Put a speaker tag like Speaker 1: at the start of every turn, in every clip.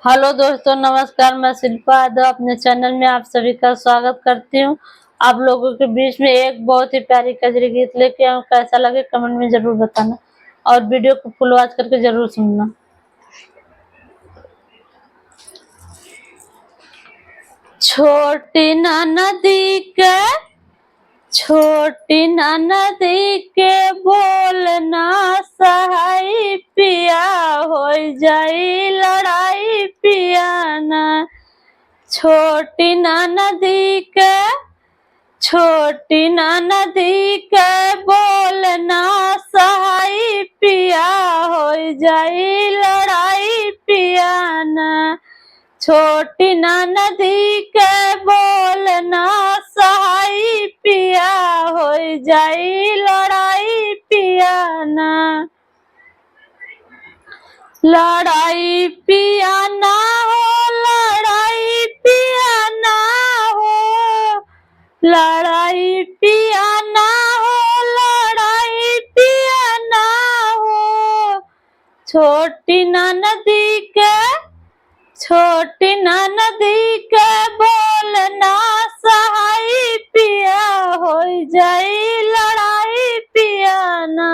Speaker 1: Hello दोस्तों, नमस्कार। मैं शिल्पा यादव अपने चैनल में आप सभी का स्वागत करती हूँ। आप लोगों के बीच में एक बहुत ही प्यारी कजरी गीत लेके आऊँ। कैसा लगे कमेंट में जरूर बताना और वीडियो को फुल वॉच करके जरूर सुनना। छोटी ना नदी के बोलना सहाई पिया हो जाई लड़ाई पिया ना। छोटी ना नदी के बोलना सहाई पिया हो जाई लड़ाई पिया ना। छोटी ना नदी के बोलना सहाई पिया हो जाई लड़ाई पिया ना। लड़ाई पिया ना हो, लड़ाई पिया ना हो, लड़ाई पिया ना हो, लड़ाई पिया ना हो। छोटी ना नदी के बोलना सहाई पिया हो जाई लड़ाई पिया ना।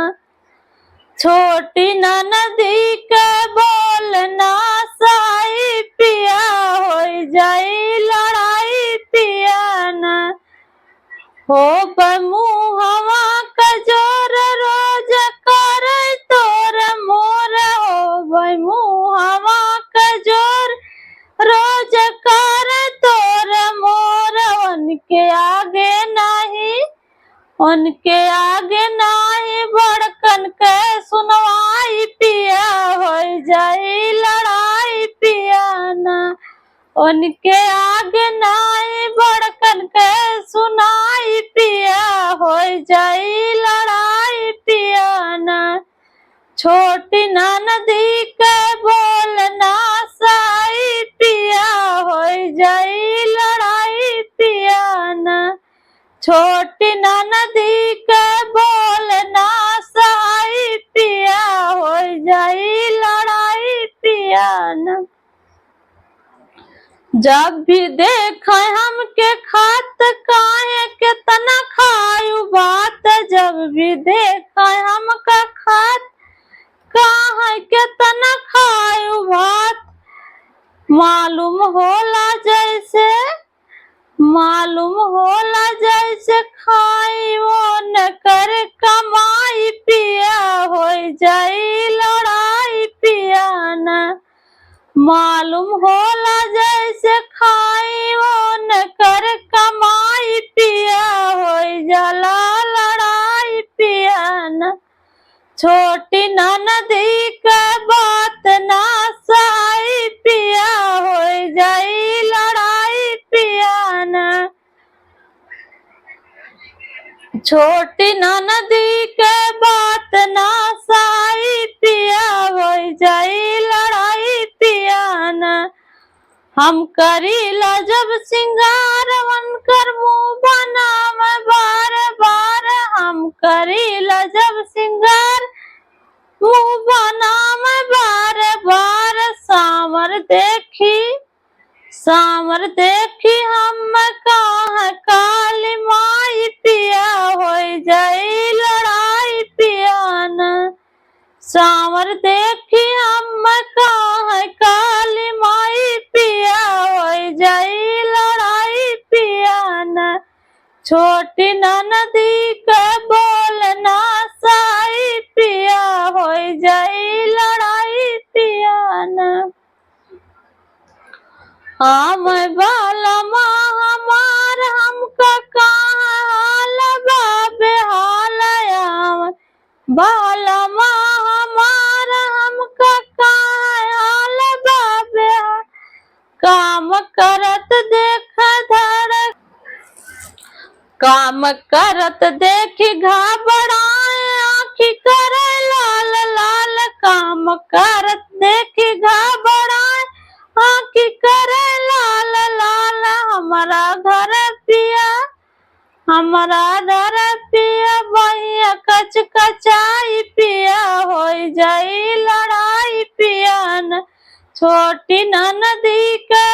Speaker 1: छोटी ना नदी के बोलना सहाई पिया हो जाई लड़ाई पिया ना। हो मुहवा कजोर रोज कर तोर मोर, हो मुहवा कजोर रोज कर तोर मोर। उनके आगे नाही बड़कन के सुनवाई पिया हो जाई लड़ाई पिया ना। उनके आगे नाही बड़कन के सुनाई पिया हो जाई लड़ाई पिया ना। छोटी ना नदी के बोलना सहाई पिया हो जाई लड़ाई पिया ना। छोटी ना नदी के बोलना सहाई पिया हो जाई लड़ाई पिया ना। जब भी देखा हमके खात काहे के तना खायु बात। जब भी देखा हमका खात काहे के तना खायु बात। मालूम होला जैसे खाई वो न कर कमाई पिया हो जाई लड़ाई पिया ना। मालूम होला जैसे खाई वो न कर कमाई पिया हो जाला लड़ाई पिया ना। छोटी ना नदी के बात ना सहाई पिया हो जाई लड़ाई पिया ना। छोटी ना नदी के बात ना सहाई पिया हो जाई लड़ाई पिया ना। हम करीला जब सिंगार वनकर मुँह बनाव बार बार। हम करीला जब सिंगार मुँह बनाव बार बार। सामर देखी हम कहाँ काली माई पिया हो जाई लड़ाई पिया ना। सामर देखी हम कहाँ काली माई पिया हो जाई लड़ाई पिया ना। छोटी ना नदी के बोलना सहाई पिया हो जाई लड़ाई पिया ना। हम बालमा हमार हमका कहाँ हाल बाबे हाल। बालमा हमार हमका कहाँ हाल बाबे हाल। काम करत देखी घबराए आँखी करे लाल लाल। काम करत देखी घबराए आँखी करे लाल लाल। हमारा घर पिया बहिया कच कचाई पिया हो जाई लड़ाई पिया ना। छोटी नदी के